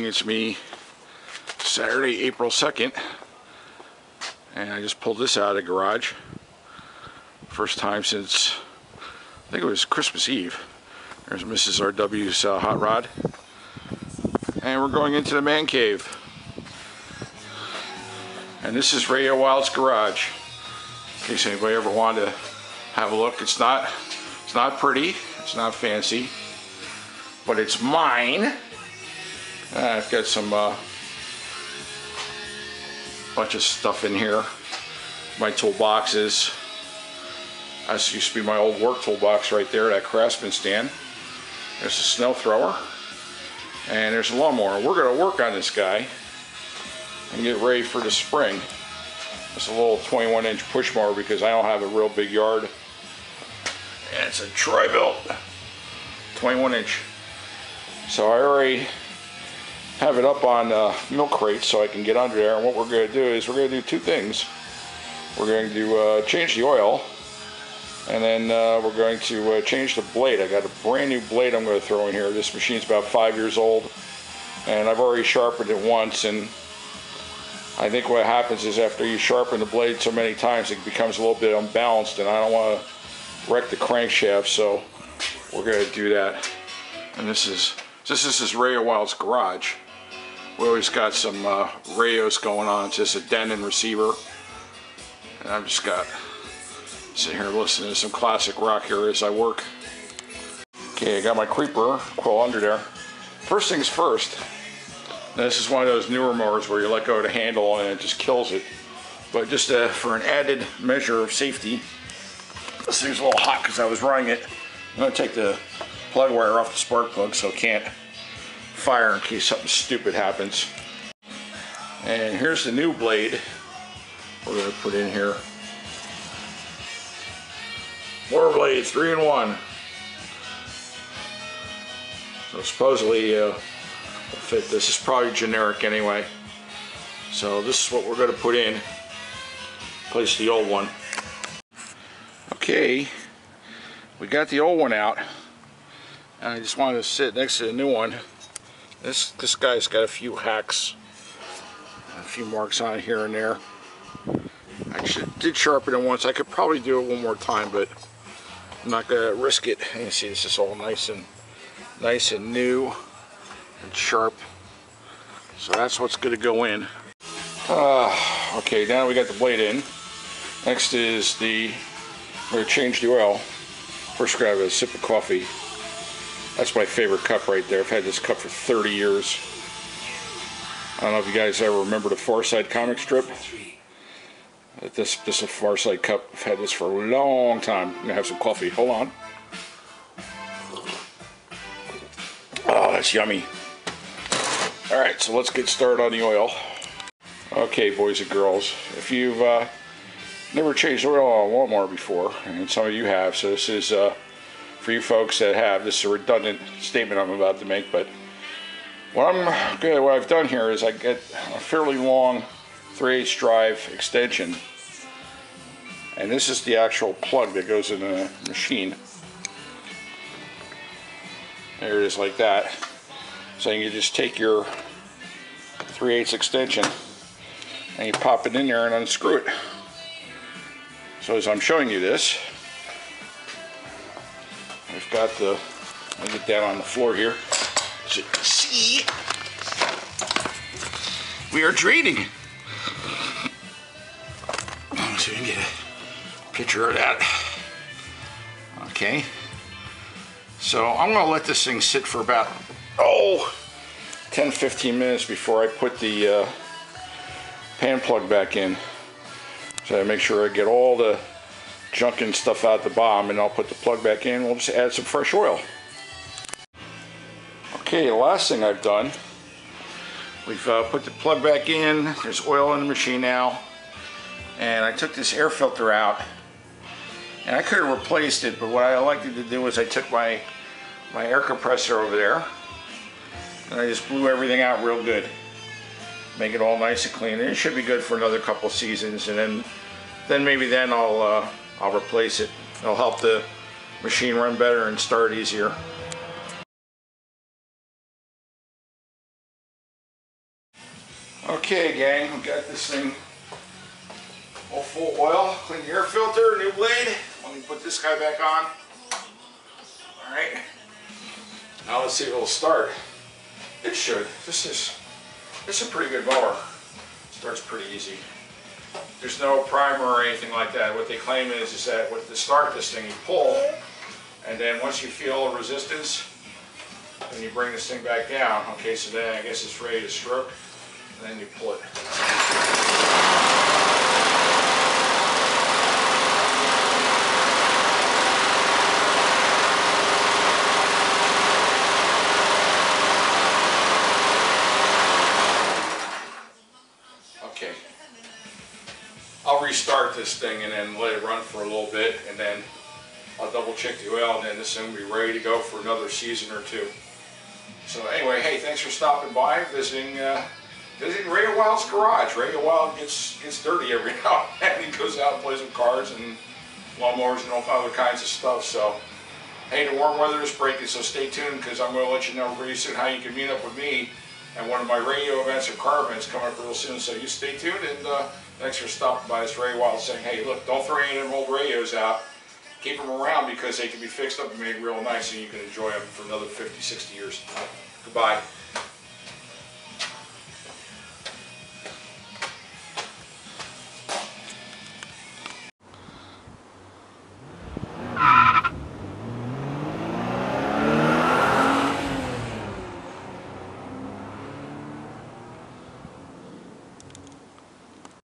It's me, Saturday, April 2nd, and I just pulled this out of the garage. First time since, I think it was Christmas Eve. There's Mrs. RW's hot rod. And we're going into the man cave. And this is Radiowild's garage. In case anybody ever wanted to have a look. It's not pretty, it's not fancy, but it's mine. I've got some bunch of stuff in here. My toolboxes. This used to be my old work toolbox right there, that craftsman stand. There's a snow thrower. And there's a lawnmower. We're going to work on this guy and get ready for the spring. It's a little 21-inch push mower because I don't have a real big yard. And it's a tri-built 21-inch. So I already have it up on milk crates so I can get under there. And what we're going to do is we're going to do two things. We're going to change the oil, and then we're going to change the blade. I got a brand new blade I'm going to throw in here. This machine's about 5 years old, and I've already sharpened it once. And I think what happens is after you sharpen the blade so many times, it becomes a little bit unbalanced, and I don't want to wreck the crankshaft, so we're going to do that. And this is Radiowild's garage. We always got some radios going on. It's just a Denon receiver, and I've just got sitting here listening to some classic rock here as I work. Okay, I got my creeper quill under there. First things first, this is one of those newer mowers where you let go of the handle and it just kills it. But just for an added measure of safety, this thing's a little hot because I was running it. I'm going to take the plug wire off the spark plug so it can't fire in case something stupid happens. And here's the new blade we're going to put in here. More blades, 3-in-1. So supposedly will fit. This is probably generic anyway. So this is what we're going to put in. Place the old one. Okay, we got the old one out, and I just wanted to sit next to the new one. This guy's got a few hacks, a few marks on it here and there. I did sharpen it once. I could probably do it one more time, but I'm not gonna risk it. You can see this is all nice and new and sharp. So that's what's gonna go in. Okay, now we got the blade in. Next is we're gonna change the oil. First, we're gonna have a sip of coffee. That's my favorite cup right there. I've had this cup for 30 years. I don't know if you guys ever remember the Far Side comic strip. This is a Far Side cup. I've had this for a long time. I'm gonna have some coffee. Hold on. Oh, that's yummy. All right, so let's get started on the oil. Okay, boys and girls, if you've never changed oil on a lawnmower before, and some of you have, so this is for you folks that have. This is a redundant statement I'm about to make, but what I've done here is I get a fairly long 3/8 drive extension, and this is the actual plug that goes in the machine. There it is, like that. So you can just take your 3/8 extension and you pop it in there and unscrew it. So as I'm showing you this, I've got let me get down on the floor here so you can see we are draining. So you can get a picture of that. Okay. So I'm going to let this thing sit for about 10-15 minutes before I put the pan plug back in. So I make sure I get all the junk and stuff out the bottom, and I'll put the plug back in. We'll just add some fresh oil. Okay, the last thing I've done, we've put the plug back in. There's oil in the machine now, and I took this air filter out, and I could have replaced it, but what I elected to do was I took my air compressor over there and I just blew everything out real good, make it all nice and clean, and it should be good for another couple seasons, and then maybe I'll replace it. It'll help the machine run better and start easier. Okay, gang, we got this thing all full oil, clean the air filter, new blade. Let me put this guy back on. All right. Now let's see if it'll start. It should. This is a pretty good mower. Starts pretty easy. There's no primer or anything like that. What they claim is that to start this thing, you pull, and then once you feel resistance, then you bring this thing back down. Okay, so then I guess it's ready to stroke, and then you pull it. Okay. I'll restart this thing and then let it run for a little bit, and then I'll double check the oil, and then this thing will be ready to go for another season or two. So anyway, hey, thanks for stopping by, visiting Radiowild's garage. Radiowild gets dirty every now and then. He goes out and plays with cars and lawnmowers and all other kinds of stuff. So hey, the warm weather is breaking, so stay tuned, because I'm going to let you know pretty soon how you can meet up with me at one of my radio events or car events coming up real soon. So you stay tuned, and thanks for stopping by. It's Radiowild saying, hey, look, don't throw any of them old radios out. Keep them around, because they can be fixed up and made real nice, and you can enjoy them for another 50, 60 years. Goodbye.